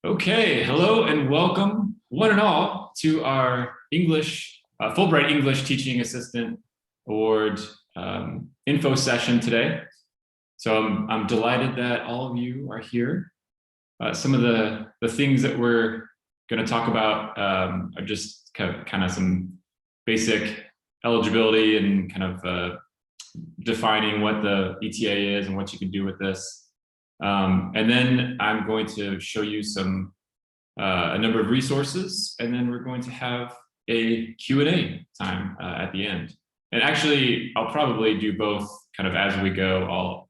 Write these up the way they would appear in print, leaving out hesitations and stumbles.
Okay, hello and welcome, one and all, to our Fulbright English Teaching Assistant Award info session today. So I'm delighted that all of you are here. Some of the things that we're going to talk about are just kind of some basic eligibility and kind of defining what the ETA is and what you can do with this. And then I'm going to show you a number of resources, and then we're going to have a Q&A time at the end. And actually, I'll probably do both kind of as we go.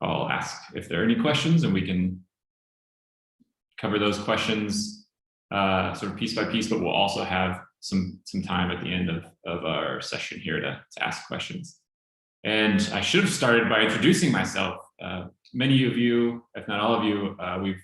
I'll ask if there are any questions, and we can cover those questions sort of piece by piece, but we'll also have some time at the end of our session here to ask questions. And I should have started by introducing myself. Many of you, if not all of you,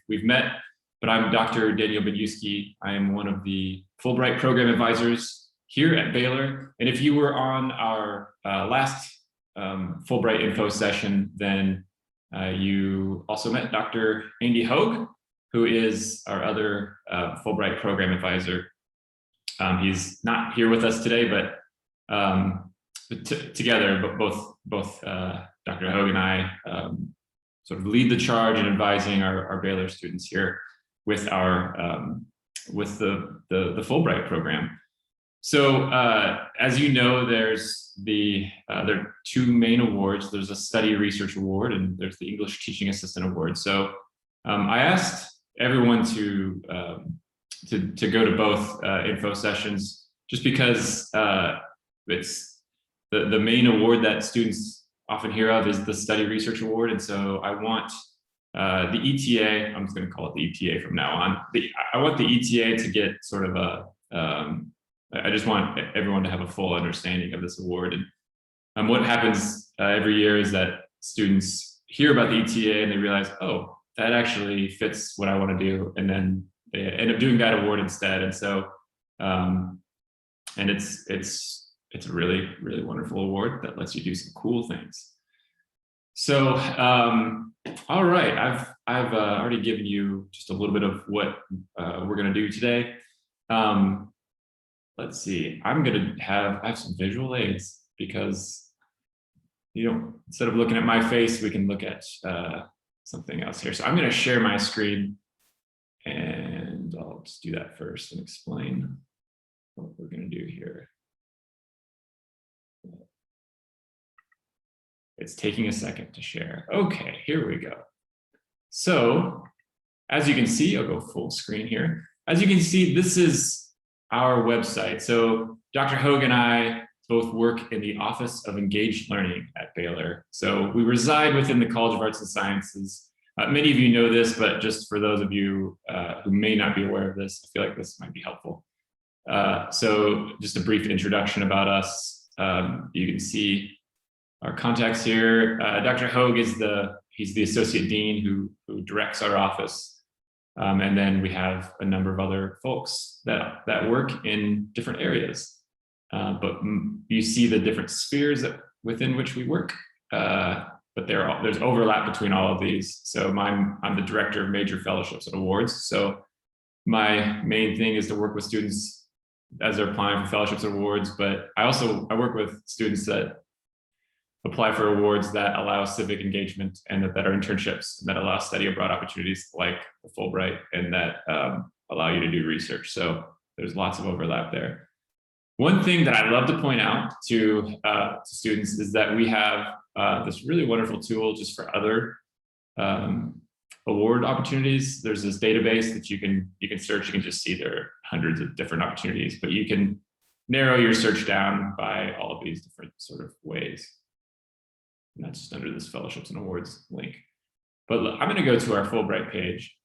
we've met, but I'm Dr. Daniel Bedusky. I am one of the Fulbright program advisors here at Baylor. And if you were on our last Fulbright info session, then you also met Dr. Andy Hogue, who is our other Fulbright program advisor. He's not here with us today, but together, but both Dr. Hogue and I sort of lead the charge in advising our Baylor students here with with the Fulbright program. So as you know, there are two main awards. There's a study research award, and there's the English Teaching Assistant Award. So I asked everyone to go to both info sessions, just because it's the main award that students often hear of is the Study Research Award. And so I want the ETA, I'm just going to call it the ETA from now on. I want the ETA to get sort of I just want everyone to have a full understanding of this award. And what happens every year is that students hear about the ETA and they realize, oh, that actually fits what I want to do. And then they end up doing that award instead. And so, and it's a really, really wonderful award that lets you do some cool things. So, all right, I've already given you just a little bit of what we're going to do today. Let's see. I have some visual aids, because instead of looking at my face, we can look at something else here. So I'm going to share my screen, and I'll just do that first and explain what we're going to do here. It's taking a second to share. Okay, here we go. So as you can see, I'll go full screen here. As you can see, this is our website. So Dr. Hogue and I both work in the Office of Engaged Learning at Baylor. So we reside within the College of Arts and Sciences. Many of you know this, but just for those of you who may not be aware of this, I feel like this might be helpful. So just a brief introduction about us. You can see our contacts here. Dr. Hogue he's the associate dean who directs our office. And then we have a number of other folks that work in different areas. But you see the different spheres within which we work. But there's overlap between all of these. So I'm the director of major fellowships and awards. So my main thing is to work with students as they're applying for fellowships and awards. But I work with students that apply for awards that allow civic engagement, and that are internships, and that allow study abroad opportunities like the Fulbright, and that allow you to do research. So there's lots of overlap there. One thing that I love to point out to students is that we have this really wonderful tool just for other award opportunities. There's this database that you can search. You can just see there are hundreds of different opportunities, but you can narrow your search down by all of these different sort of ways. And that's just under this fellowships and awards link. But look, I'm going to go to our Fulbright page,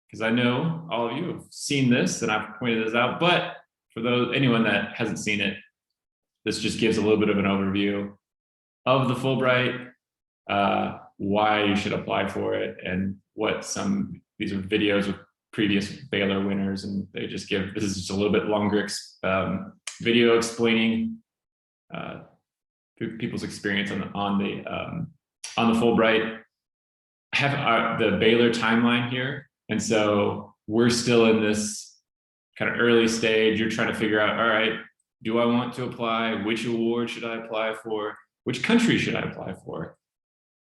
because I know all of you have seen this and I've pointed this out, but for anyone that hasn't seen it, this just gives a little bit of an overview of the Fulbright, why you should apply for it, and these are videos with previous Baylor winners, and this is just a little bit longer video explaining people's experience on the Fulbright. I have the Baylor timeline here, And so we're still in this kind of early stage. You're trying to figure out, all right, do I want to apply? Which award should I apply for? Which country should I apply for?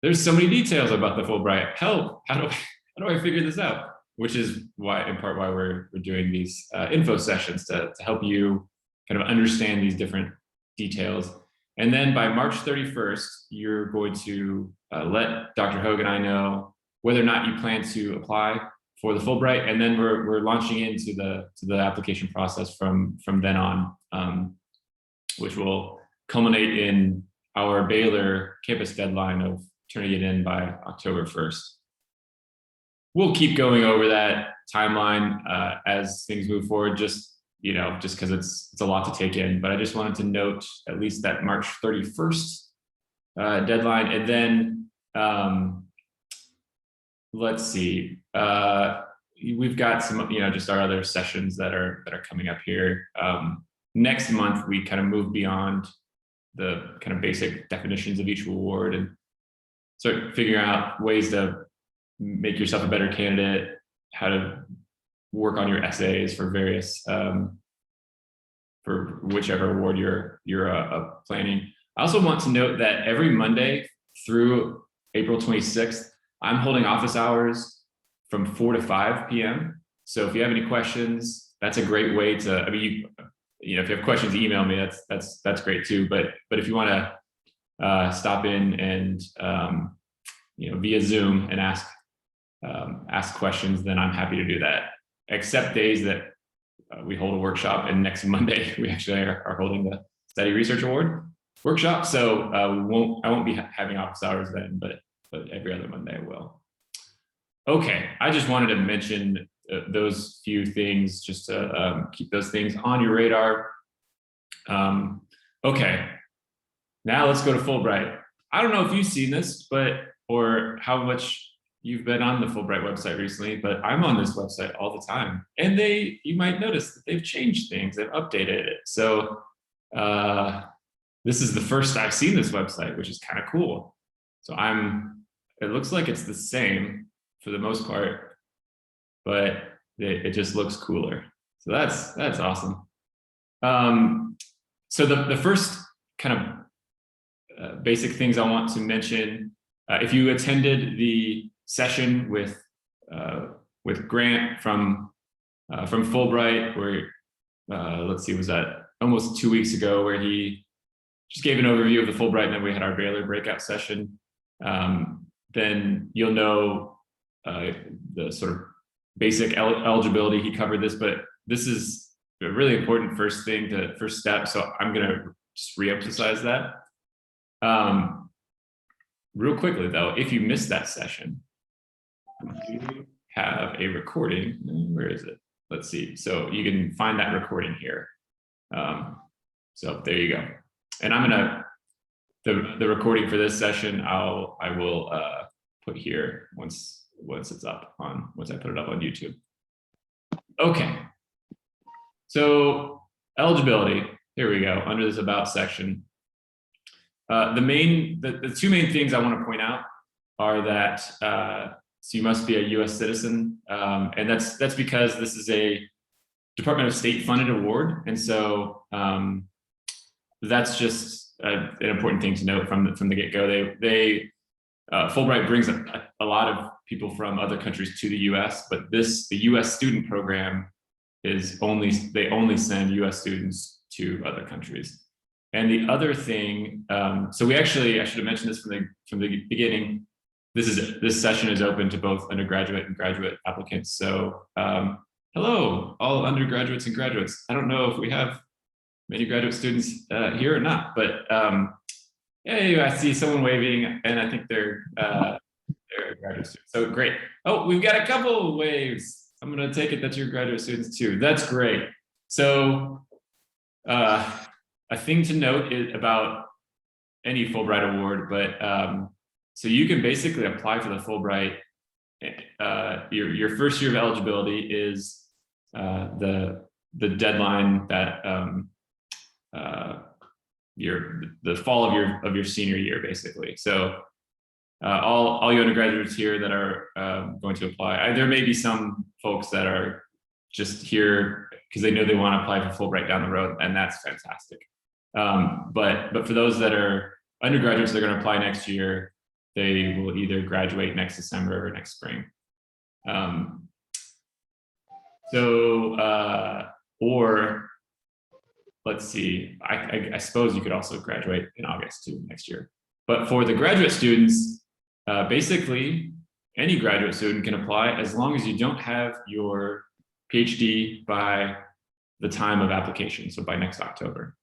There's so many details about the Fulbright. Help! How do I figure this out? Which is why, in part, why we're doing these info sessions to help you kind of understand these different details. And then by March 31st, you're going to let Dr. Hogue and I know whether or not you plan to apply for the Fulbright, and then we're launching into the application process from then on, which will culminate in our Baylor campus deadline of turning it in by October 1st. We'll keep going over that timeline as things move forward, just because it's a lot to take in. But I just wanted to note at least that March 31st deadline, and then let's see. We've got some, just our other sessions that are coming up here. Next month, we kind of move beyond the kind of basic definitions of each award and start figuring out ways to make yourself a better candidate, how to work on your essays for various, for whichever award you're planning. I also want to note that every Monday through April 26th, I'm holding office hours from 4 to 5 p.m. So if you have any questions, that's a great way to, if you have questions, email me, that's great too. But if you want to stop in and, via Zoom and ask questions, then I'm happy to do that. Except days that we hold a workshop, and next Monday, we actually are holding the Study Research Award workshop. So I won't be having office hours then, but every other Monday I will. Okay, I just wanted to mention those few things, just to keep those things on your radar. Okay, now let's go to Fulbright. I don't know if you've seen this, or how much you've been on the Fulbright website recently, but I'm on this website all the time. And you might notice that they've changed things, they've updated it. So this is the first I've seen this website, which is kind of cool. So it looks like it's the same for the most part, but it just looks cooler. So that's awesome. So the first kind of basic things I want to mention, if you attended the session with Grant from Fulbright, where let's see, was that almost 2 weeks ago, where he just gave an overview of the Fulbright, and then we had our Baylor breakout session. Then you'll know the sort of basic eligibility. He covered this, but this is a really important first step. So I'm going to just reemphasize that. Real quickly though, if you missed that session, you have a recording. Where is it? Let's see. So you can find that recording here. So there you go. And I'm gonna the recording for this session I will put here once it's up once I put it up on YouTube. Okay. So eligibility. Here we go. Under this about section. The two main things I want to point out are that so you must be a U.S. citizen, and that's because this is a Department of State funded award, and so that's just an important thing to note from the get-go. Fulbright brings a lot of people from other countries to the U.S., but the U.S. student program they only send U.S. students to other countries. And the other thing, so I should have mentioned this from the beginning. This session is open to both undergraduate and graduate applicants. So hello, all undergraduates and graduates. I don't know if we have many graduate students here or not, but hey, I see someone waving, and I think they're graduate students. So great. Oh, we've got a couple of waves. I'm going to take it that you're graduate students too. That's great. So a thing to note about any Fulbright award, but so you can basically apply for the Fulbright. Your first year of eligibility is the deadline that the fall of your senior year, basically. So all you undergraduates here that are going to apply. There may be some folks that are just here because they know they want to apply for Fulbright down the road, and that's fantastic. But for those that are undergraduates, they're going to apply next year. They will either graduate next December or next spring. Or let's see, I suppose you could also graduate in August too next year. But for the graduate students, basically any graduate student can apply as long as you don't have your PhD by the time of application, so by next October.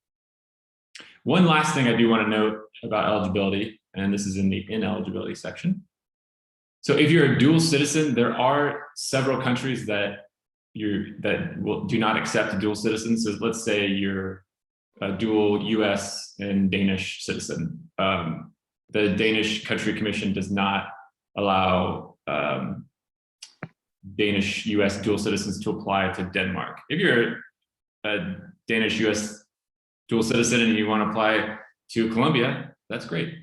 One last thing I do want to note about eligibility, and this is in the ineligibility section. So if you're a dual citizen, there are several countries that do not accept dual citizens. So let's say you're a dual US and Danish citizen. The Danish Country Commission does not allow Danish US dual citizens to apply to Denmark. If you're a Danish US dual citizen and you want to apply to Colombia, that's great.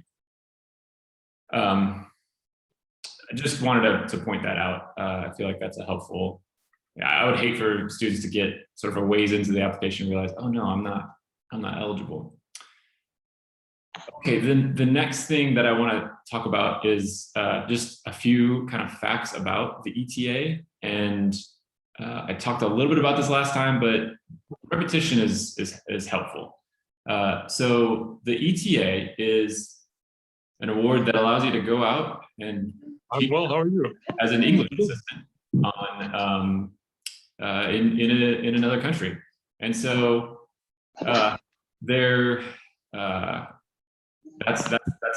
I just wanted to point that out. I feel like that's a helpful. I would hate for students to get sort of a ways into the application and realize, oh no, I'm not eligible. Okay, then the next thing that I want to talk about is just a few kind of facts about the ETA. And I talked a little bit about this last time, but repetition is helpful. So the ETA is an award that allows you to go out and teach well, how are you? as an English assistant on in another country. And so that's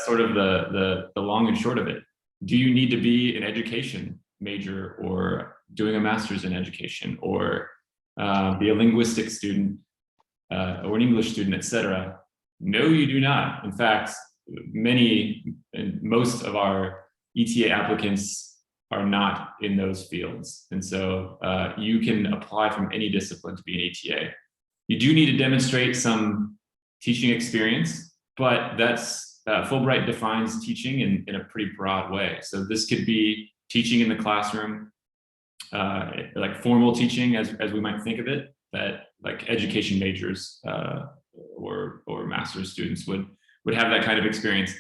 sort of the long and short of it. Do you need to be an education major or doing a master's in education or be a linguistic student or an English student, etc.? No, you do not. In fact, most of our ETA applicants are not in those fields. And so you can apply from any discipline to be an ETA. You do need to demonstrate some teaching experience, but that's Fulbright defines teaching in a pretty broad way. So this could be teaching in the classroom, like formal teaching as we might think of it, that like education majors or master's students would have that kind of experience.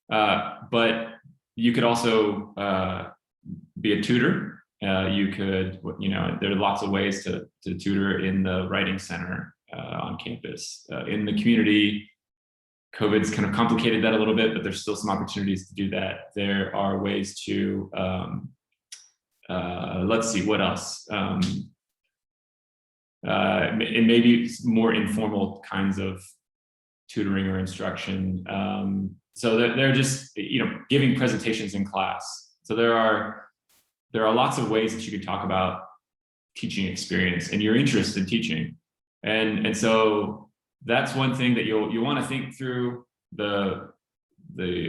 But you could also be a tutor. You could, there are lots of ways to tutor in the writing center on campus. In the community, COVID's kind of complicated that a little bit, but there's still some opportunities to do that. There are ways to, let's see, what else? And maybe more informal kinds of tutoring or instruction. So they're just, giving presentations in class. So there are lots of ways that you could talk about teaching experience and your interest in teaching. And so that's one thing that you'll want to think through the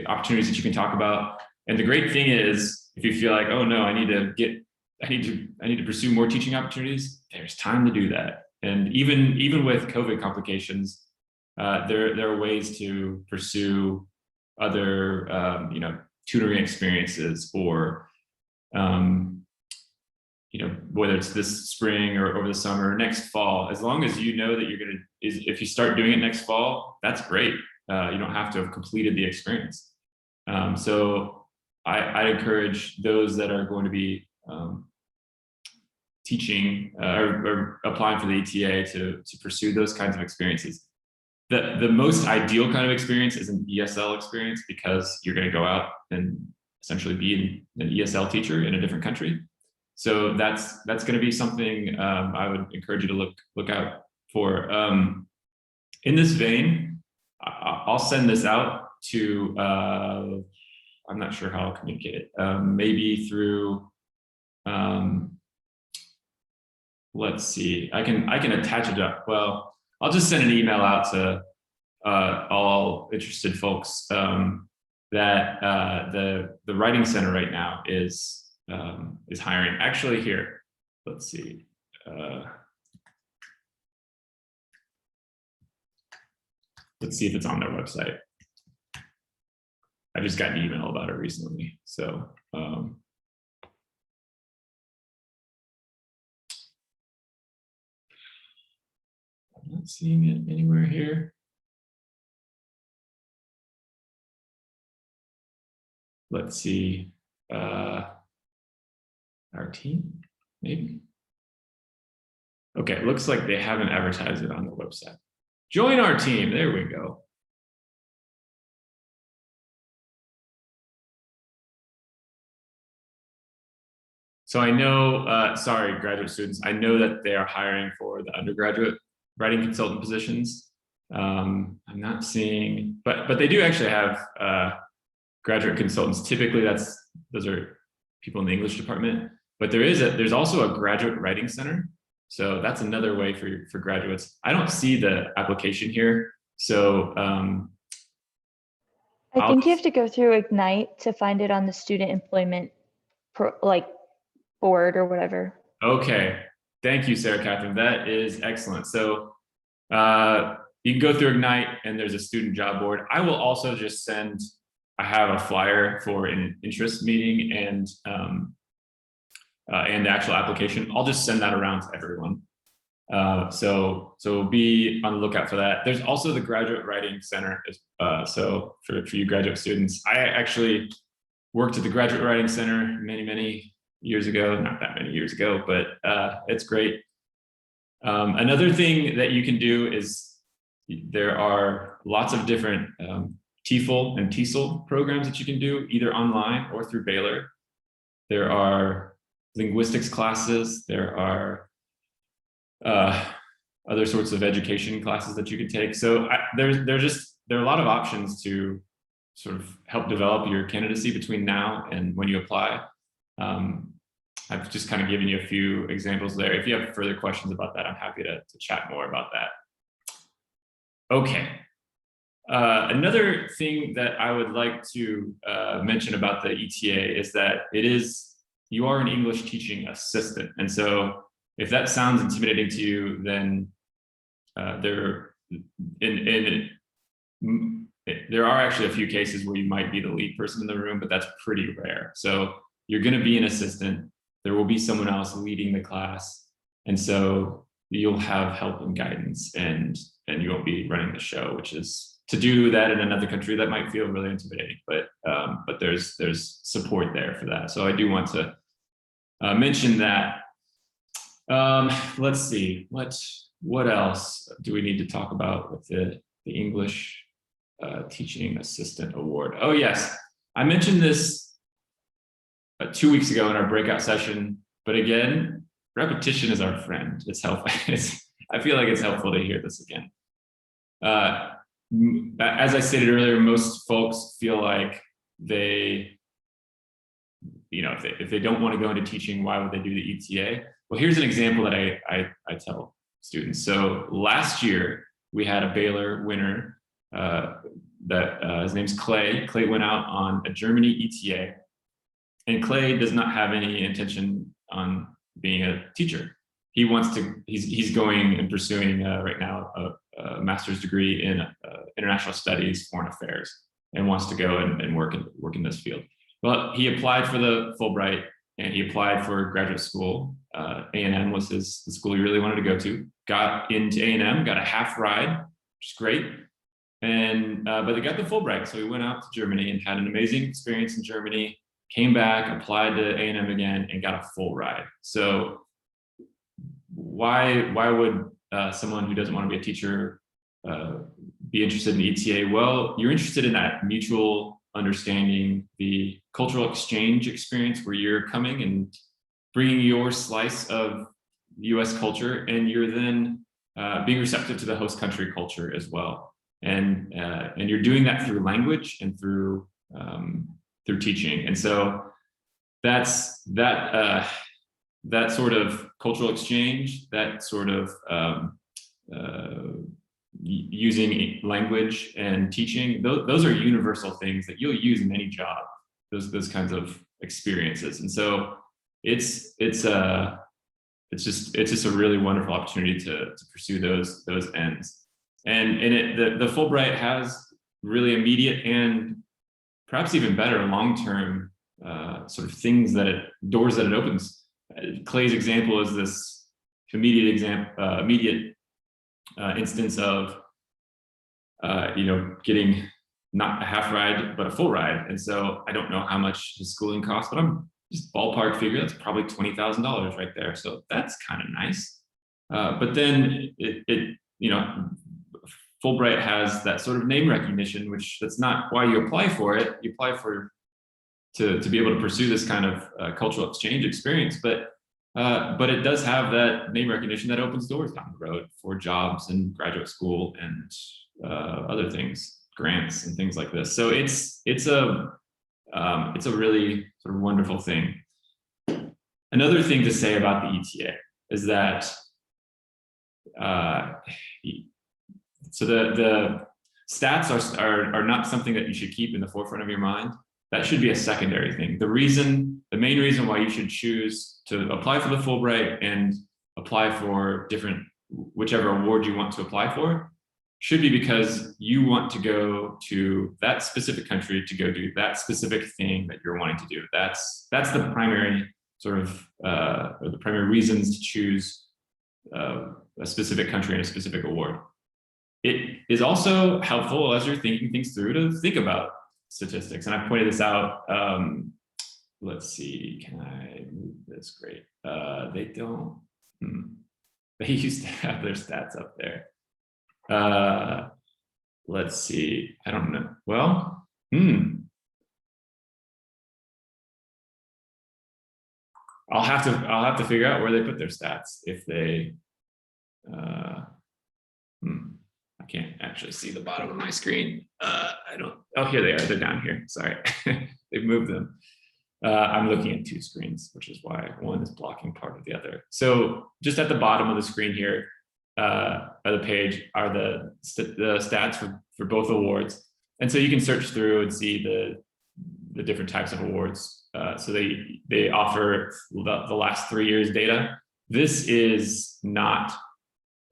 opportunities that you can talk about. And the great thing is, if you feel like, oh no, I need to pursue more teaching opportunities, there's time to do that. And even with COVID complications, there are ways to pursue other tutoring experiences, or whether it's this spring or over the summer or next fall. As long as you know that if you start doing it next fall, that's great. You don't have to have completed the experience. So I encourage those that are going to be teaching or applying for the ETA to pursue those kinds of experiences. The most ideal kind of experience is an ESL experience, because you're going to go out and essentially be an ESL teacher in a different country. So that's going to be something I would encourage you to look out for. In this vein, I'll send this out to, I'm not sure how I'll communicate it, maybe through, let's see, I can attach it up. Well, I'll just send an email out to all interested folks that the Writing Center right now is hiring. Actually, here, let's see. Let's see if it's on their website. I just got an email about it recently. So I'm not seeing it anywhere here. Let's see. Our team, maybe. Okay, looks like they haven't advertised it on the website. Join our team. There we go. So I know, sorry, graduate students, I know that they are hiring for the undergraduate writing consultant positions. I'm not seeing, but they do actually have graduate consultants. Typically, those are people in the English department. But there's also a graduate writing center. So that's another way for graduates. I don't see the application here. So I think you have to go through Ignite to find it on the student employment board or whatever. Okay, thank you, Sarah Catherine. That is excellent. So you can go through Ignite and there's a student job board. I will also just I have a flyer for an interest meeting and the actual application. I'll just send that around to everyone. So be on the lookout for that. There's also the Graduate Writing Center. So for you graduate students, I actually worked at the Graduate Writing Center many years ago, not that many years ago, but it's great. Another thing that you can do is there are lots of different TEFL and TESOL programs that you can do either online or through Baylor. There are linguistics classes. There are other sorts of education classes that you can take. So there are a lot of options to sort of help develop your candidacy between now and when you apply. I've just kind of given you a few examples there. If you have further questions about that, I'm happy to chat more about that. Okay. Another thing that I would like to mention about the ETA is that you are an English teaching assistant. And so if that sounds intimidating to you, then there are actually a few cases where you might be the lead person in the room, but that's pretty rare. So you're going to be an assistant. There will be someone else leading the class. And so you'll have help and guidance and you won't be running the show, which is to do that in another country that might feel really intimidating, but there's support there for that. So I do want to mention that. Let's see, what else do we need to talk about with the English Teaching Assistant Award? Oh yes, I mentioned this 2 weeks ago in our breakout session, but again, repetition is our friend. It's helpful. I feel like it's helpful to hear this again. As I stated earlier, most folks feel like if they don't want to go into teaching, why would they do the ETA? Well, here's an example that I tell students. So last year we had a Baylor winner his name's Clay. Clay went out on a Germany ETA, and Clay does not have any intention on being a teacher. He wants to. He's going and pursuing right now a master's degree in international studies, foreign affairs, and wants to go and work in this field. Well, he applied for the Fulbright and he applied for graduate school. A&M was the school he really wanted to go to. Got into A&M, got a half ride, which is great. And but they got the Fulbright, so he went out to Germany and had an amazing experience in Germany. Came back, applied to A&M again, and got a full ride. So why would someone who doesn't want to be a teacher be interested in ETA? Well, you're interested in that mutual understanding, the cultural exchange experience where you're coming and bringing your slice of U.S. culture, and you're then being receptive to the host country culture as well. And you're doing that through language and through teaching. And so that's that sort of cultural exchange, that sort of using language and teaching, those are universal things that you'll use in any job, those kinds of experiences. And so it's just a really wonderful opportunity to pursue those ends. And in it, the Fulbright has really immediate and perhaps even better long-term sort of things doors that it opens. Clay's example is this immediate instance of getting not a half ride but a full ride, and so I don't know how much his schooling costs, but I'm just ballpark figure that's probably $20,000 right there. So that's kind of nice. But then Fulbright has that sort of name recognition, which that's not why you apply for it. You apply to be able to pursue this kind of cultural exchange experience, but it does have that name recognition that opens doors down the road for jobs and graduate school and other things, grants and things like this. So it's a really sort of wonderful thing. Another thing to say about the ETA is that so the stats are not something that you should keep in the forefront of your mind. That should be a secondary thing. The main reason why you should choose to apply for the Fulbright and apply for whichever award you want to apply for should be because you want to go to that specific country to go do that specific thing that you're wanting to do. That's the primary sort of or the primary reasons to choose a specific country and a specific award. It is also helpful as you're thinking things through to think about statistics. And I pointed this out. Let's see, can I move this? Great. They don't, they used to have their stats up there. Let's see, I don't know. Well, I'll have to figure out where they put their stats if they, I can't actually see the bottom of my screen. Oh, here they are, they're down here, sorry. They've moved them. I'm looking at two screens, which is why one is blocking part of the other. So just at the bottom of the screen here, of the page are the stats for both awards. And so you can search through and see the different types of awards. So they offer the last 3 years data. This is not,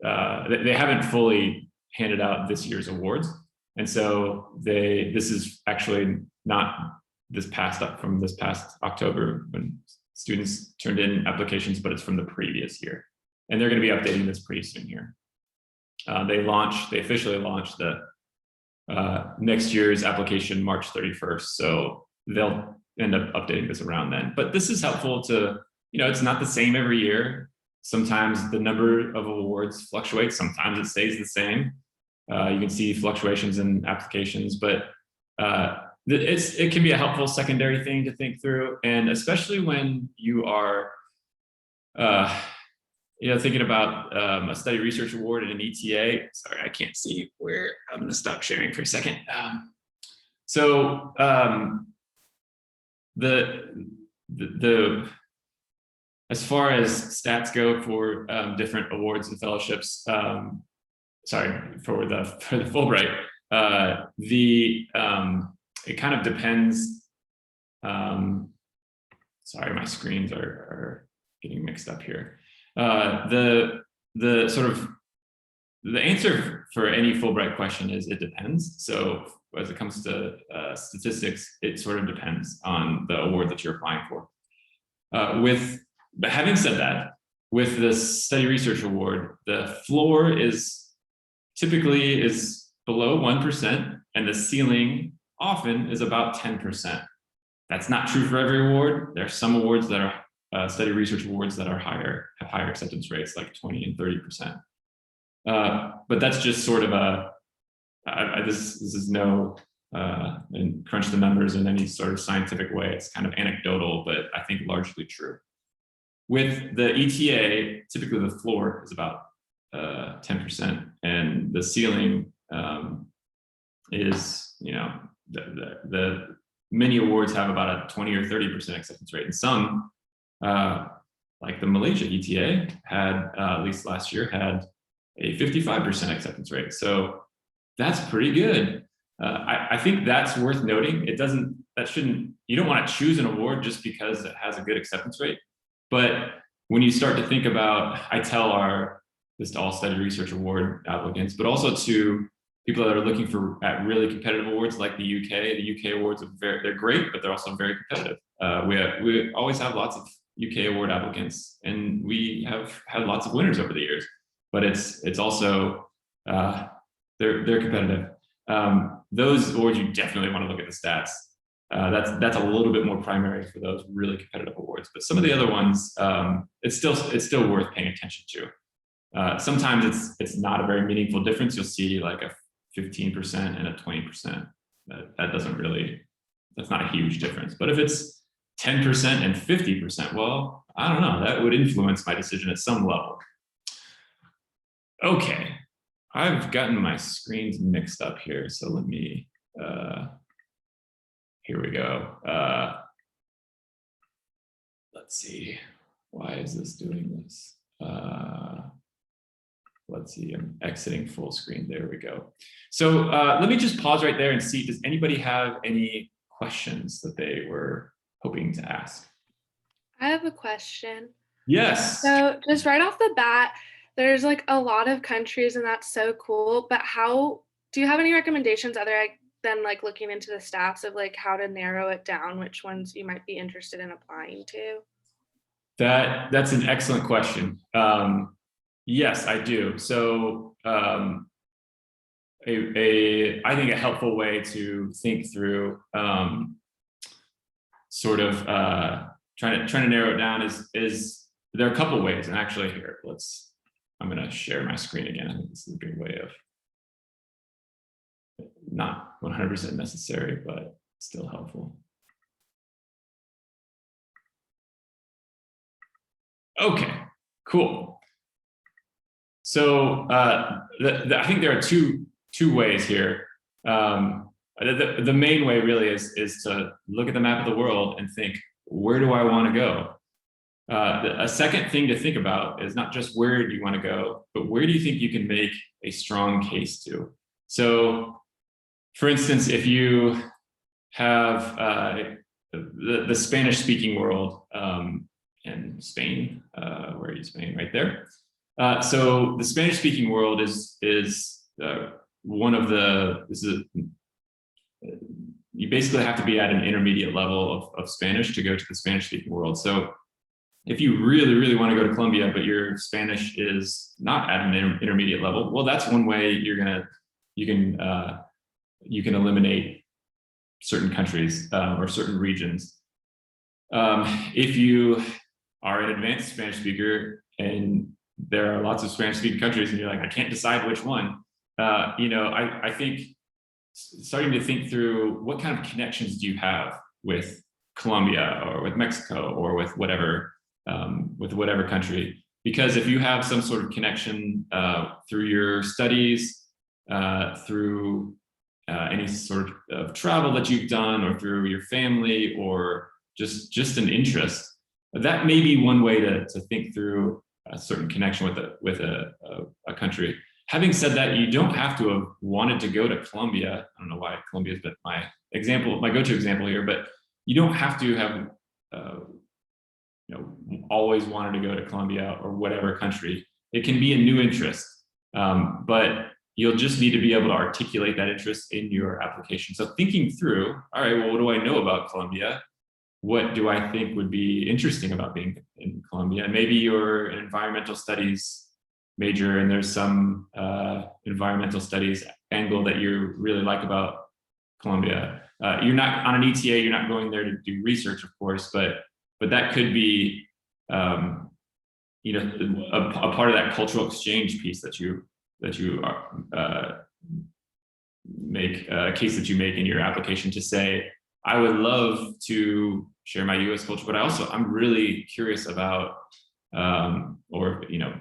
they haven't fully handed out this year's awards. And so this is actually not from this past October when students turned in applications, but it's from the previous year. And they're going to be updating this pretty soon here. They officially launched the next year's application March 31st. So they'll end up updating this around then. But this is helpful to, it's not the same every year. Sometimes the number of awards fluctuates. Sometimes it stays the same. You can see fluctuations in applications, but it can be a helpful secondary thing to think through. And especially when you are, thinking about a study research award and an ETA. Sorry, I can't see where. I'm going to stop sharing for a second. As far as stats go for different awards and fellowships, for the Fulbright, it kind of depends. Sorry, my screens are getting mixed up here. The answer for any Fulbright question is it depends. So as it comes to statistics, it sort of depends on the award that you're applying for. But having said that, with the study research award, the floor typically is below 1%, and the ceiling often is about 10%. That's not true for every award. There are some awards that are study research awards that have higher acceptance rates, like 20 and 30%. But that's just sort of this is no, and crunch the numbers in any sort of scientific way. It's kind of anecdotal, but I think largely true. With the ETA, typically the floor is about 10%, and the ceiling is, the many awards have about a 20 or 30% acceptance rate, and some, like the Malaysia ETA, had at least last year had a 55% acceptance rate. So that's pretty good. I think that's worth noting. You don't want to choose an award just because it has a good acceptance rate. But when you start to think about, I tell all study research award applicants, but also to people that are looking at really competitive awards like the UK. The UK awards they're great, but they're also very competitive. We always have lots of UK award applicants, and we have had lots of winners over the years. But it's also they're competitive. Those awards, you definitely want to look at the stats. That's a little bit more primary for those really competitive awards. But some of the other ones, it's still worth paying attention to. Sometimes it's not a very meaningful difference. You'll see like a 15% and a 20%. That's not a huge difference. But if it's 10% and 50%, well, I don't know, that would influence my decision at some level. Okay, I've gotten my screens mixed up here. So let me, here we go. Let's see, why is this doing this? Let's see, I'm exiting full screen. There we go. So let me just pause right there and see, does anybody have any questions that they were hoping to ask? I have a question. Yes. So just right off the bat, there's like a lot of countries and that's so cool, but do you have any recommendations other than like looking into the stats of like how to narrow it down, which ones you might be interested in applying to? That's an excellent question. Yes, I do. So I think a helpful way to think through sort of trying to narrow it down is there are a couple ways, and actually here, I'm going to share my screen again. I think this is a good way of not 100% necessary, but still helpful. Okay, cool. So I think there are two ways here. The main way really is to look at the map of the world and think, where do I want to go? A second thing to think about is not just where do you want to go, but where do you think you can make a strong case to? So, for instance, if you have the Spanish-speaking world in Spain, where are you, Spain? Right there. So the Spanish-speaking world is one of you basically have to be at an intermediate level of Spanish to go to the Spanish-speaking world. So if you really, really want to go to Colombia, but your Spanish is not at an intermediate level, well, that's one way you can eliminate certain countries or certain regions. If you are an advanced Spanish speaker and there are lots of Spanish-speaking countries, and you're like, I can't decide which one. I think starting to think through what kind of connections do you have with Colombia or with Mexico or with whatever country. Because if you have some sort of connection through your studies, through any sort of travel that you've done, or through your family, or just an interest, that may be one way to think through a certain connection with a country. Having said that, you don't have to have wanted to go to Colombia. I don't know why Colombia is my go-to example here, but you don't have to have always wanted to go to Colombia or whatever country. It can be a new interest, but you'll just need to be able to articulate that interest in your application. So thinking through, all right, well, what do I know about Colombia? What do I think would be interesting about being in Colombia? Maybe you're an environmental studies major and there's some environmental studies angle that you really like about Colombia. You're not on an ETA, you're not going there to do research, of course, but that could be a part of that cultural exchange piece that you make a case that you make in your application to say, I would love to share my US culture, but I'm really curious about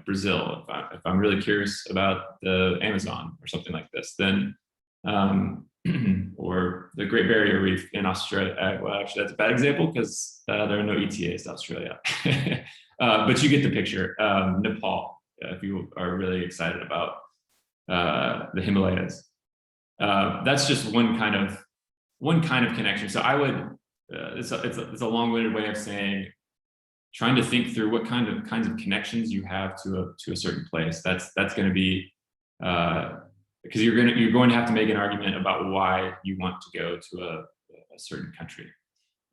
Brazil. If I'm really curious about the Amazon or something like this, then or the Great Barrier Reef in Australia. Well, actually, that's a bad example because there are no ETAs to Australia. But you get the picture. Nepal, if you are really excited about the Himalayas. That's just one kind of connection. So I would. It's a long-winded way of saying, trying to think through what kinds of connections you have to a certain place. That's going to be because you're going to have to make an argument about why you want to go to a certain country.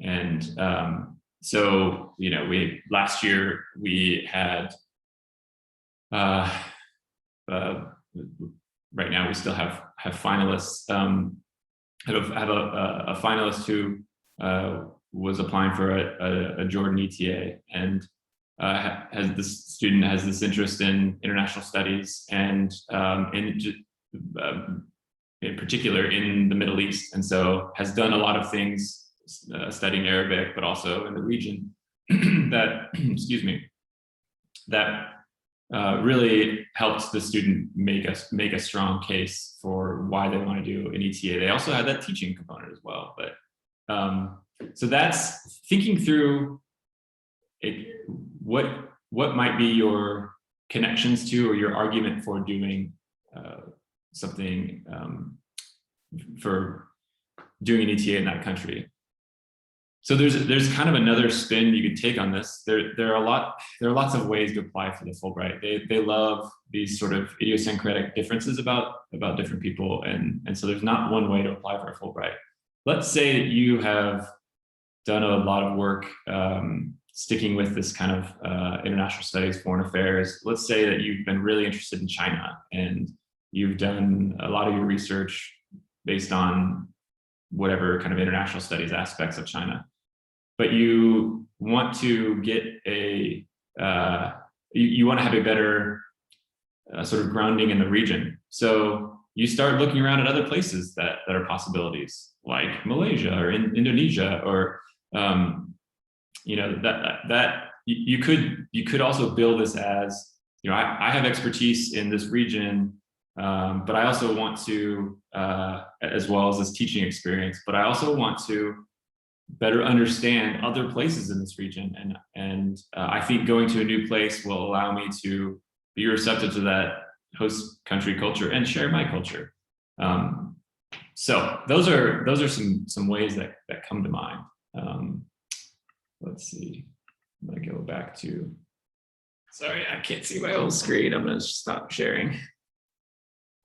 And so, last year we had, right now we still have finalists. Have a finalist who was applying for a Jordan ETA, and this student has this interest in international studies and in particular in the Middle East, and so has done a lot of things studying Arabic, but also in the region that, excuse me, that really helped the student make a strong case for why they want to do an ETA. They also had that teaching component as well, but so that's thinking through what might be your connections to or your argument for doing something for doing an ETA in that country. So there's kind of another spin you could take on this. There are lots of ways to apply for the Fulbright. They love these sort of idiosyncratic differences about different people, and so there's not one way to apply for a Fulbright. Let's say that you have done a lot of work sticking with this kind of international studies, foreign affairs. Let's say that you've been really interested in China and you've done a lot of your research based on whatever kind of international studies aspects of China, but you want to get you want to have a better sort of grounding in the region. So you start looking around at other places that are possibilities, like Malaysia or Indonesia, or that you could also build this as, I have expertise in this region, but I also want to, as well as this teaching experience, but I also want to better understand other places in this region. And I think going to a new place will allow me to be receptive to that host country culture and share my culture. So those are some ways that come to mind. Let's see, I'm gonna go back to, sorry, I can't see my whole screen. I'm gonna stop sharing.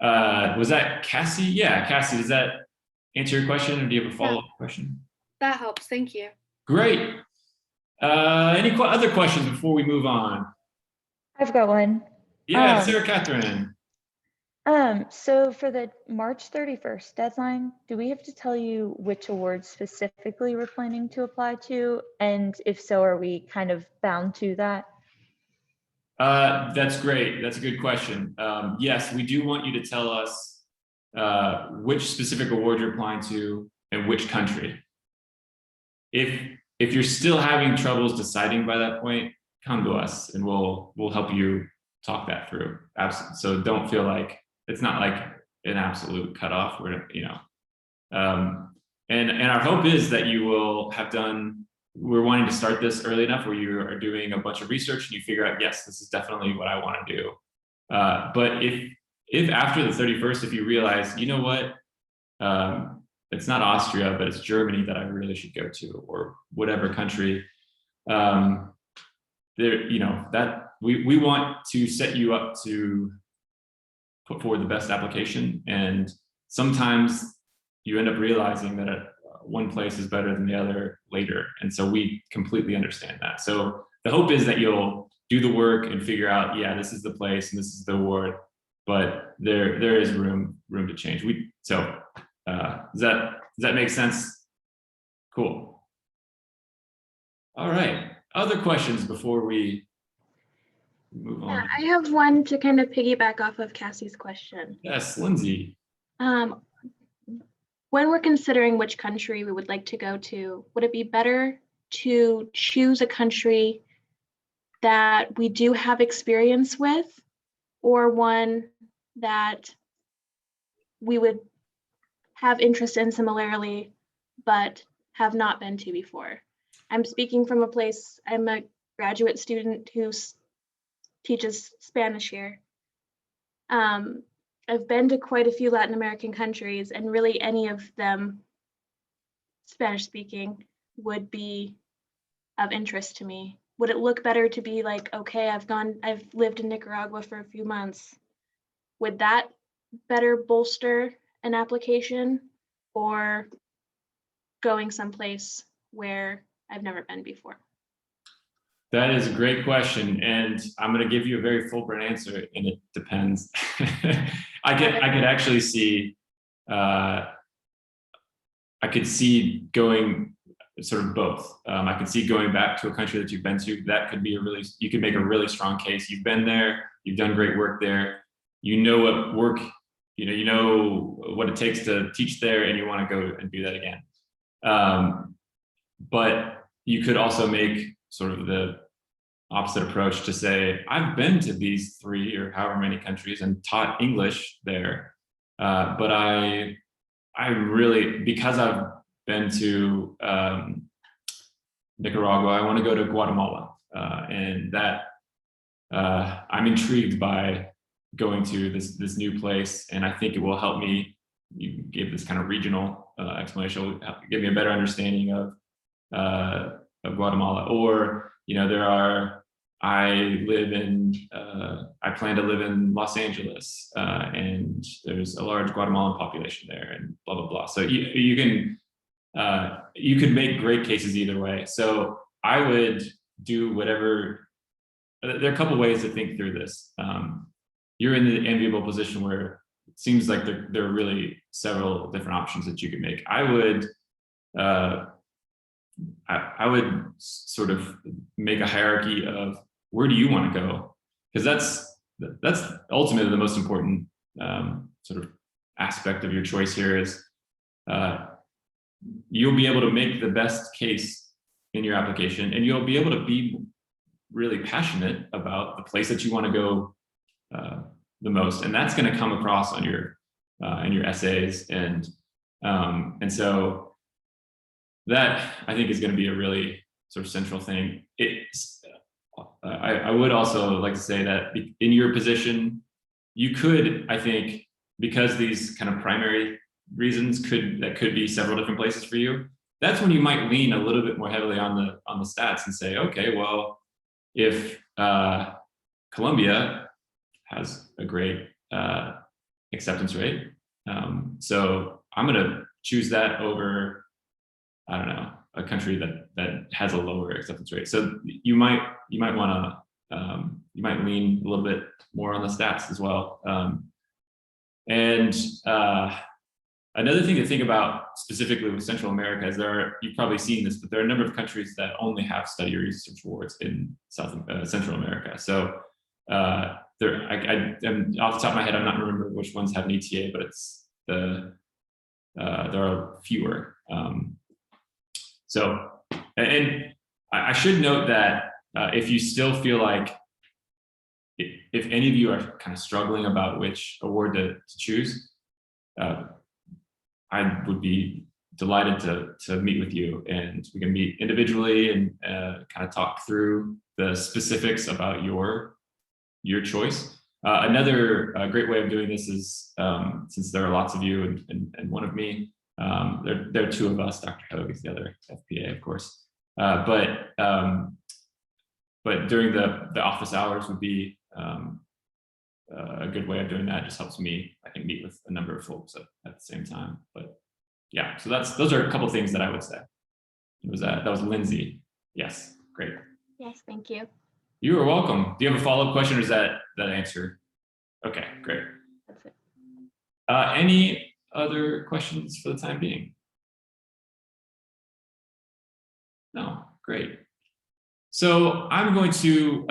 Was that Cassie? Yeah, Cassie, does that answer your question, or do you have a follow-up question? That helps, thank you. Great. Any other questions before we move on? I've got one. Yeah, Sarah Catherine. So for the March 31st deadline, do we have to tell you which awards specifically we're planning to apply to? And if so, are we kind of bound to that? That's great. That's a good question. Yes, we do want you to tell us which specific award you're applying to and which country. If you're still having troubles deciding by that point, come to us and we'll help you talk that through. Absolutely. So don't feel like it's not like an absolute cutoff. And our hope is that you will have done. We're wanting to start this early enough where you are doing a bunch of research and you figure out, yes, this is definitely what I want to do. But if after the 31st, if you realize, you know what, it's not Austria, but it's Germany that I really should go to, or whatever country, that we want to set you up to put forward the best application. And sometimes you end up realizing that one place is better than the other later. And so we completely understand that. So the hope is that you'll do the work and figure out, yeah, this is the place and this is the award, but there is room to change. Does that make sense? Cool. All right. Other questions before we move on? I have one to kind of piggyback off of Cassie's question. Yes, Lindsay. When we're considering which country we would like to go to, would it be better to choose a country that we do have experience with, or one that we would have interest in similarly, but have not been to before? I'm speaking from a place, I'm a graduate student who teaches Spanish here. I've been to quite a few Latin American countries, and really any of them Spanish speaking would be of interest to me. Would it look better to be like, okay, I've lived in Nicaragua for a few months? Would that better bolster an application, or going someplace where I've never been before? That is a great question, and I'm going to give you a very Fulbright answer, and it depends. I could actually see, I could see going sort of both. I could see going back to a country that you've been to. That could be you could make a really strong case. You've been there, you've done great work there. You know what work, you know what it takes to teach there, and you want to go and do that again. But you could also make sort of the opposite approach to say, I've been to these 3 or however many countries and taught English there, but I really, because I've been to Nicaragua, I want to go to Guatemala, and that I'm intrigued by going to this new place, and I think it will help me. You gave this kind of regional explanation, will give me a better understanding of Guatemala. Or I plan to live in Los Angeles, and there's a large Guatemalan population there, and blah blah blah. So you could make great cases either way. So I would do whatever. There are a couple ways to think through this. You're in the enviable position where it seems like there are really several different options that you could make. I would sort of make a hierarchy of where do you want to go, because that's ultimately the most important sort of aspect of your choice here. Is you'll be able to make the best case in your application, and you'll be able to be really passionate about the place that you want to go the most, and that's going to come across on your in your essays, and so that I think is going to be a really sort of central thing. I would also like to say that in your position, you could, I think, because these kind of primary reasons could be several different places for you. That's when you might lean a little bit more heavily on the stats and say, okay, well, if Colombia has a great acceptance rate, so I'm going to choose that over, I don't know, a country that has a lower acceptance rate. So you might want to you might lean a little bit more on the stats as well. And another thing to think about specifically with Central America is you've probably seen this, but there are a number of countries that only have study or research awards in Central America. So I'm off the top of my head, I'm not remembering which ones have an ETA, but it's there are fewer. So, and I should note that if you still feel like, if any of you are kind of struggling about which award to choose, I would be delighted to meet with you, and we can meet individually and kind of talk through the specifics about your choice. Another great way of doing this is, since there are lots of you and one of me, there are 2 of us. Dr. Hogue is the other FPA, of course. But during the office hours would be a good way of doing that. It just helps me, I think, meet with a number of folks at the same time. But yeah, so those are a couple of things that I would say. That was Lindsay. Yes, great. Yes, thank you. You are welcome. Do you have a follow-up question, or is that answer? Okay, great. That's it. Any other questions for the time being? No, great. So I'm going to,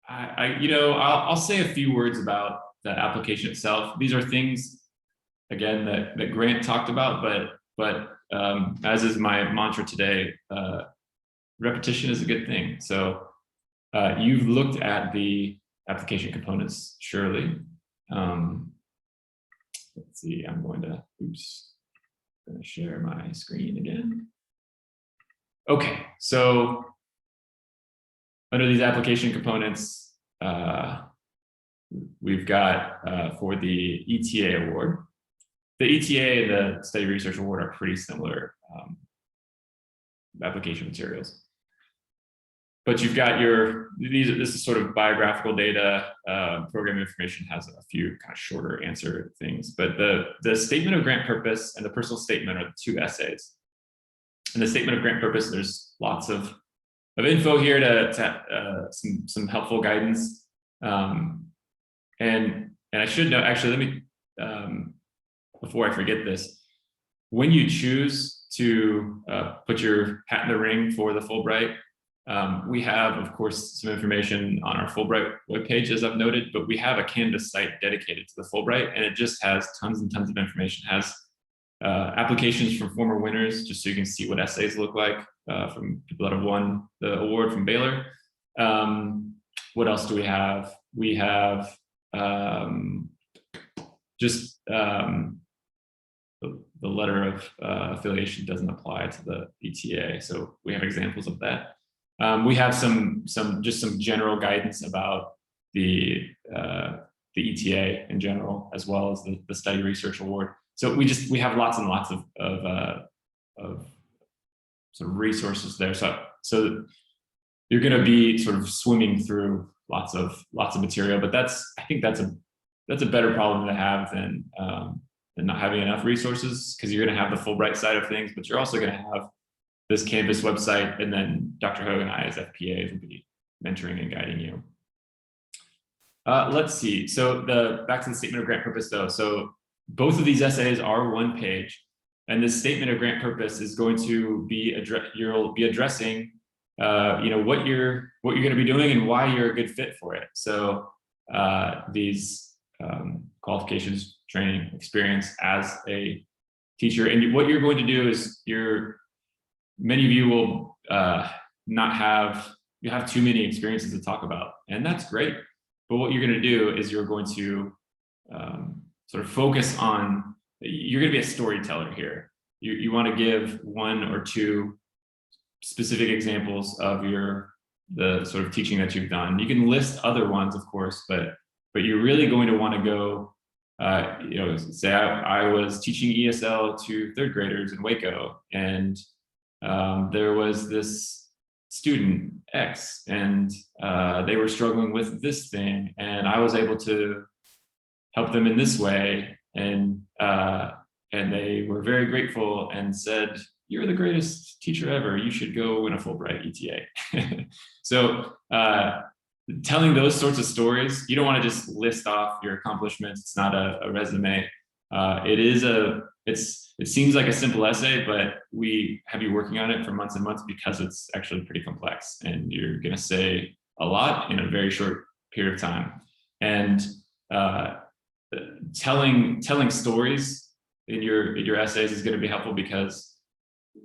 I'll say a few words about the application itself. These are things, again, that Grant talked about, but as is my mantra today, repetition is a good thing. So you've looked at the application components, surely. Let's see, I'm going to share my screen again. Okay, so under these application components, we've got for the ETA award. The ETA and the study research award are pretty similar application materials. but you've got this is sort of biographical data. Program information has a few kind of shorter answer things, but the statement of grant purpose and the personal statement are the two essays. In the statement of grant purpose, there's lots of info here to some helpful guidance. And I should know, actually, let me, before I forget this, when you choose to put your hat in the ring for the Fulbright, we have, of course, some information on our Fulbright webpage, as I've noted, but we have a Canvas site dedicated to the Fulbright, and it just has tons and tons of information. It has applications from former winners, just so you can see what essays look like from people that have won the award from Baylor. What else do we have? We have just the letter of affiliation doesn't apply to the ETA, so we have examples of that. We have some general guidance about the ETA in general, as well as the Study Research Award. So we have lots and lots of sort of resources there. So you're going to be sort of swimming through lots of material, but I think that's a better problem to have than not having enough resources, because you're going to have the Fulbright side of things, but you're also going to have this Canvas website, and then Dr. Hogue and I as FPAs will be mentoring and guiding you. Let's see. So back to the statement of grant purpose though. So both of these essays are one page, and this statement of grant purpose is going to be you'll be addressing what you're going to be doing and why you're a good fit for it. So these qualifications, training, experience as a teacher, and what you're going to do is many of you will you have too many experiences to talk about, and that's great. But what you're going to do is you're going to sort of focus on, you're going to be a storyteller here. You want to give one or two specific examples of the sort of teaching that you've done. You can list other ones, of course, but you're really going to want to go, say I was teaching ESL to third graders in Waco, and there was this student X, and they were struggling with this thing, and I was able to help them in this way, and they were very grateful and said, "You're the greatest teacher ever. You should go win a Fulbright ETA." So telling those sorts of stories, you don't want to just list off your accomplishments. It's not a resume. It seems like a simple essay, but we have you working on it for months and months, because it's actually pretty complex, and you're going to say a lot in a very short period of time. And telling stories in your essays is going to be helpful, because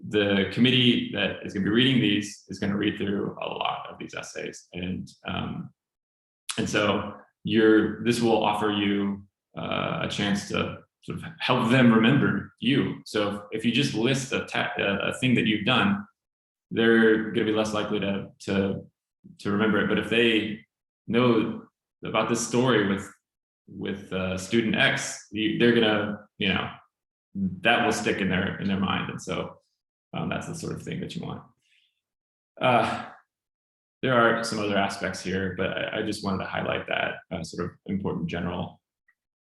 the committee that is going to be reading these is going to read through a lot of these essays, and so this will offer you a chance to sort of help them remember you. So if you just list a thing that you've done, they're going to be less likely to remember it. But if they know about this story with student X, they're gonna, that will stick in their mind. And so that's the sort of thing that you want. There are some other aspects here, but I just wanted to highlight that sort of important general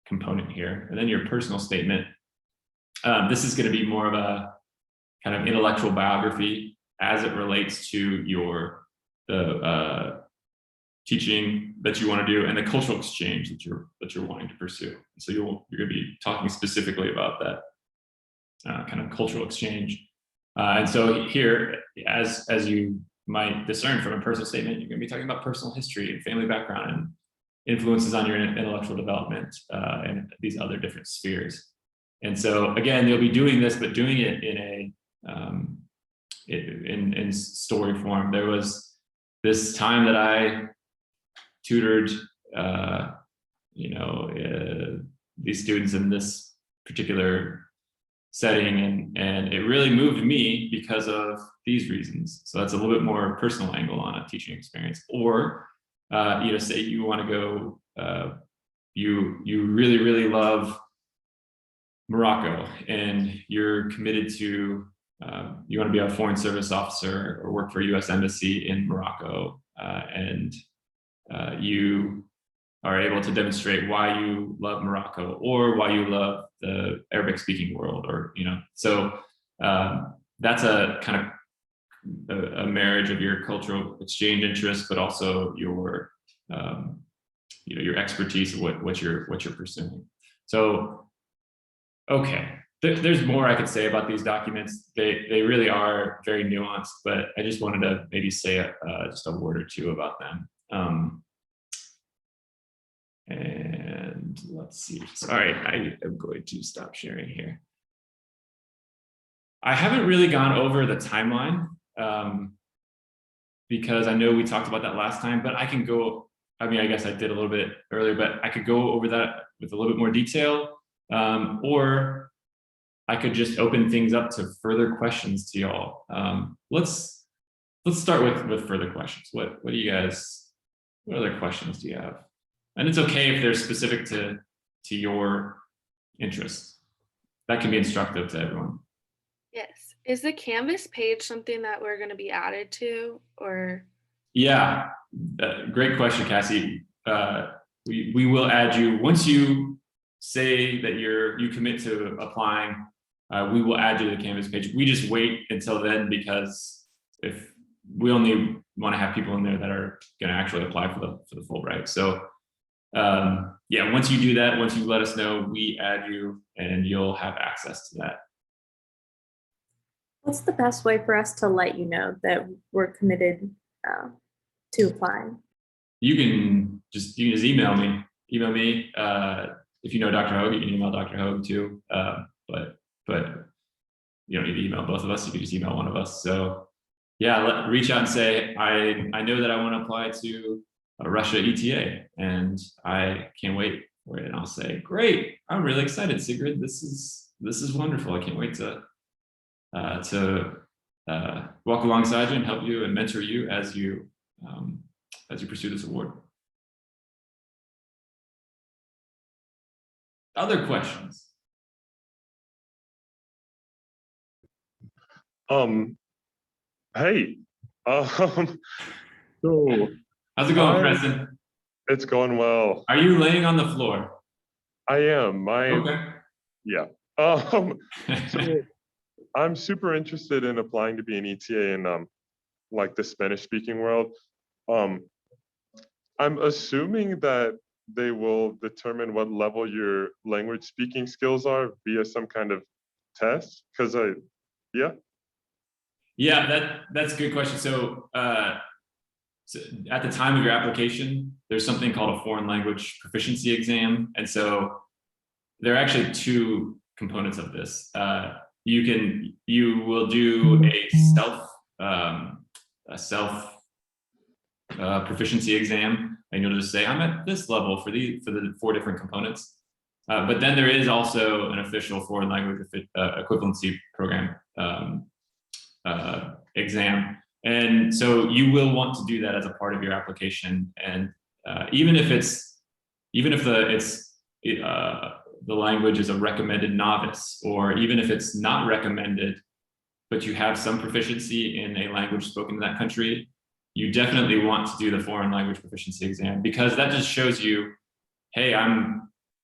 component here. And then your personal statement. This is going to be more of a kind of intellectual biography as it relates to the teaching that you want to do and the cultural exchange that you're wanting to pursue. So you're going to be talking specifically about that kind of cultural exchange. And so here, as you might discern from a personal statement, you're going to be talking about personal history and family background and influences on your intellectual development and these other different spheres. And so again, you'll be doing this, but doing it in story form. There was this time that I tutored, these students in this particular setting, and it really moved me because of these reasons. So that's a little bit more personal angle on a teaching experience. Or say you want to go, you really, really love Morocco, and you're committed to you want to be a foreign service officer or work for a U.S. embassy in Morocco, and you are able to demonstrate why you love Morocco or why you love the Arabic speaking world, or, so that's a kind of a marriage of your cultural exchange interests, but also your, your expertise of what you're pursuing. So, okay, there's more I could say about these documents. They really are very nuanced, but I just wanted to maybe say just a word or two about them. And let's see. Sorry, I am going to stop sharing here. I haven't really gone over the timeline because I know we talked about that last time, but I can go, I guess I did a little bit earlier, but I could go over that with a little bit more detail, or I could just open things up to further questions to y'all. Let's start with further questions. What other questions do you have? And it's okay if they're specific to your interests. That can be instructive to everyone. Yes. Is the Canvas page something that we're going to be added to, or? Yeah, great question, Cassie. We will add you once you say that you commit to applying. We will add you to the Canvas page. We just wait until then because if we only want to have people in there that are going to actually apply for the Fulbright. So yeah, once you do that, once you let us know, we add you and you'll have access to that. What's the best way for us to let you know that we're committed to applying? You can just email me. If you know Dr. Hogue, you can email Dr. Hogue too. But you don't need to email both of us. You can just email one of us. So yeah, reach out and say, I know that I want to apply to a Russia ETA and I can't wait for it. And I'll say, great, I'm really excited, Sigrid. This is wonderful. I can't wait to walk alongside you and help you and mentor you as you pursue this award. Other questions? Hey, so How's it going, Preston? It's going well. Are you laying on the floor? I am. Okay. Yeah. So I'm super interested in applying to be an ETA in like the Spanish speaking world. I'm assuming that they will determine what level your language speaking skills are via some kind of test. Yeah, that's a good question. So, so at the time of your application, there's something called a foreign language proficiency exam. And so there are actually two components of this. You will do a self proficiency exam, and you'll just say, I'm at this level for the 4 different components. But then there is also an official foreign language equivalency program exam. And so you will want to do that as a part of your application. And even if the language is a recommended novice, or even if it's not recommended, but you have some proficiency in a language spoken in that country, you definitely want to do the foreign language proficiency exam, because that just shows you, hey,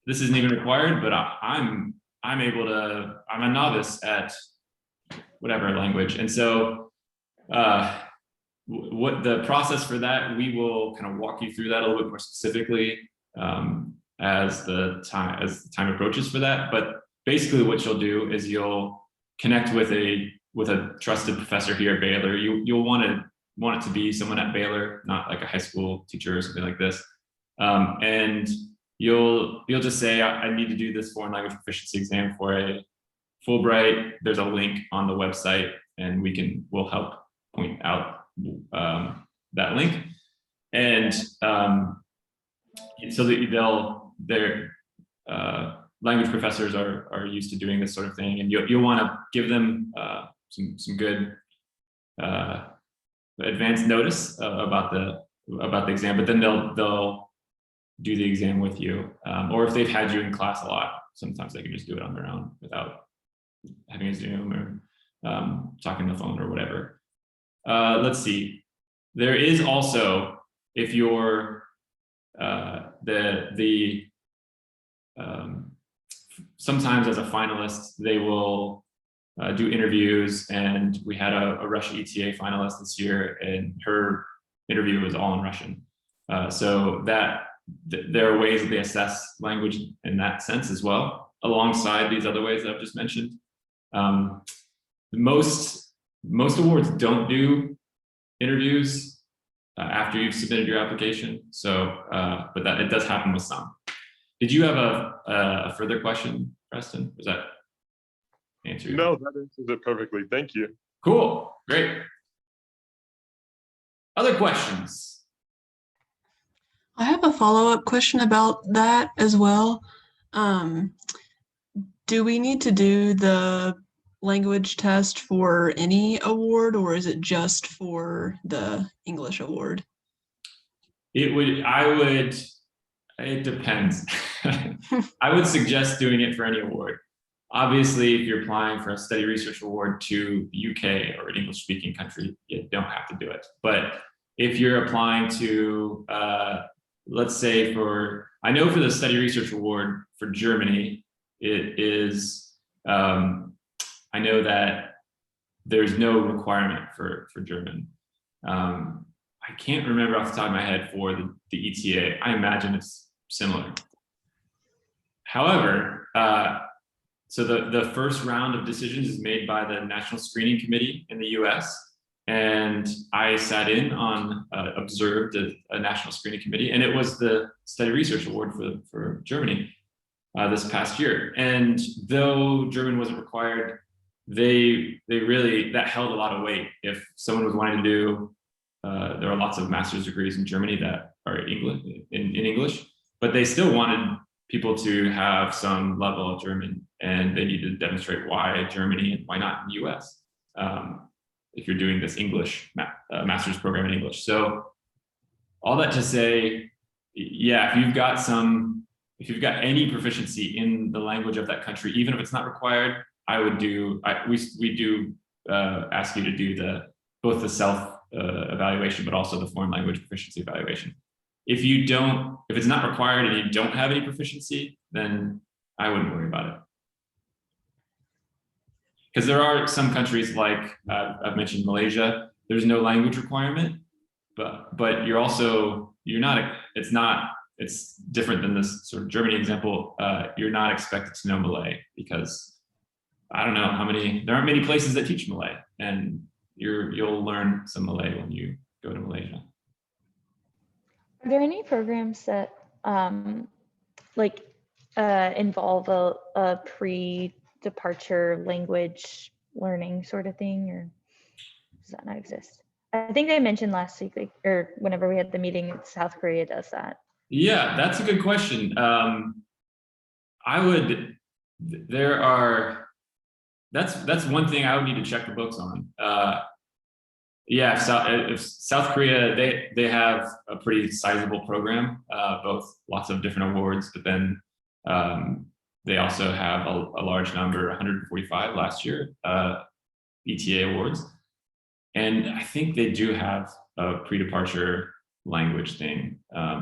this isn't even required, but I'm a novice at whatever language. And so what the process for that, we will kind of walk you through that a little bit more specifically as the time approaches for that. But basically what you'll do is you'll connect with a trusted professor here at Baylor. You'll want it to be someone at Baylor, not like a high school teacher or something like this. And you'll just say, I need to do this foreign language proficiency exam for a Fulbright. There's a link on the website, and we'll help point out that link. And so that their language professors are used to doing this sort of thing, and you'll want to give them some good advance notice about the exam, but then they'll do the exam with you, or if they've had you in class a lot, sometimes they can just do it on their own without having a Zoom talking on the phone or whatever. Let's see. There is also, if you're sometimes as a finalist, they will do interviews, and we had a Russia ETA finalist this year, and her interview was all in Russian. So that there are ways that they assess language in that sense as well, alongside these other ways that I've just mentioned. Most awards don't do interviews after you've submitted your application. So, but that it does happen with some. Did you have a further question, Preston? Was that answer? No, that answers it perfectly. Thank you. Cool, great. Other questions? I have a follow-up question about that as well. Do we need to do the language test for any award, or is it just for the English award? It depends. I would suggest doing it for any award. Obviously, if you're applying for a study research award to the UK or an English speaking country, you don't have to do it. But if you're applying to, let's say I know for the study research award for Germany, it is, I know that there's no requirement for German. I can't remember off the top of my head for the ETA. I imagine it's similar. However, so the first round of decisions is made by the National Screening Committee in the US. And I sat in on, observed a National Screening Committee, and it was the Study Research Award for Germany this past year. And though German wasn't required, they really, that held a lot of weight. If someone was wanting to do, there are lots of master's degrees in Germany that are English, in English, but they still wanted people to have some level of German, and they needed to demonstrate why Germany and why not in the US, if you're doing this English master's program in English. So all that to say, yeah, if you've got any proficiency in the language of that country, even if it's not required, we do ask you to do both the self evaluation, but also the foreign language proficiency evaluation. If it's not required and you don't have any proficiency, then I wouldn't worry about it. Because there are some countries like I've mentioned Malaysia, there's no language requirement, but it's different than this sort of Germany example. You're not expected to know Malay because I don't know there aren't many places that teach Malay, and you'll learn some Malay when you go to Malaysia. Are there any programs that involve a pre-departure language learning sort of thing, or does that not exist? I think they mentioned last week, or whenever we had the meeting, South Korea does that. Yeah, that's a good question. That's one thing I would need to check the books on. If South Korea, they have a pretty sizable program, both lots of different awards, but then they also have a large number, 145 last year, ETA awards. And I think they do have a pre-departure language thing,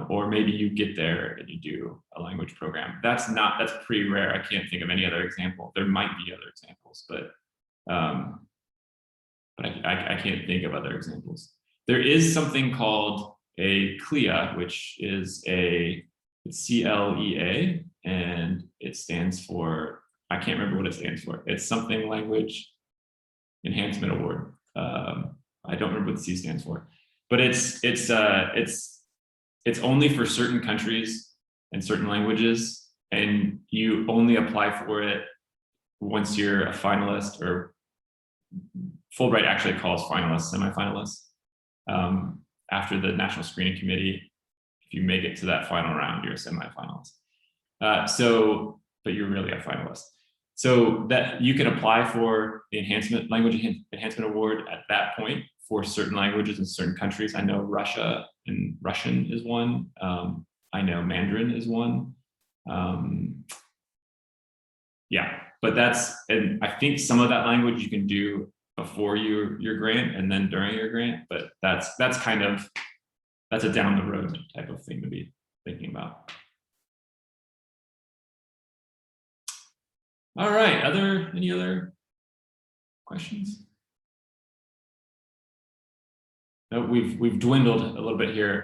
or maybe you get there and you do a language program. That's pretty rare. I can't think of any other example. There might be other examples, but I can't think of other examples. There is something called a CLEA, which is CLEA, and it stands for, I can't remember what it stands for. It's something language enhancement award. I don't remember what the C stands for, but it's only for certain countries and certain languages, and you only apply for it once you're a finalist, or Fulbright actually calls finalists semifinalists. After the National Screening Committee, if you make it to that final round, you're a semifinalist. But you're really a finalist. So that you can apply for the language enhancement award at that point for certain languages in certain countries. I know Russia and Russian is one. I know Mandarin is one. but and I think some of that language you can do before your grant and then during your grant, but that's a down the road type of thing to be thinking about. All right, any other questions? No, we've dwindled a little bit here.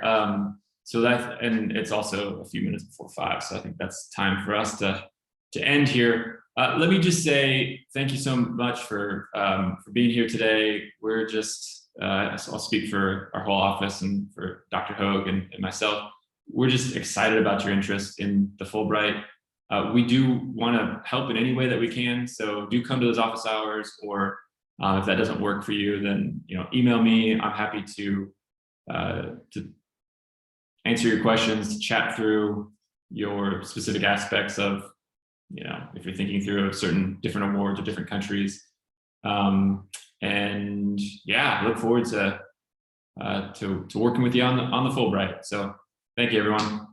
So and it's also a few minutes before 5, so I think that's time for us to end here. Let me just say thank you so much for being here today. We're just, I'll speak for our whole office and for Dr. Hogue and myself. We're just excited about your interest in the Fulbright. We do want to help in any way that we can, so do come to those office hours, or if that doesn't work for you, then email me. I'm happy to answer your questions, to chat through your specific aspects of, if you're thinking through certain different awards or different countries. And yeah, look forward to working with you on the Fulbright. So thank you, everyone.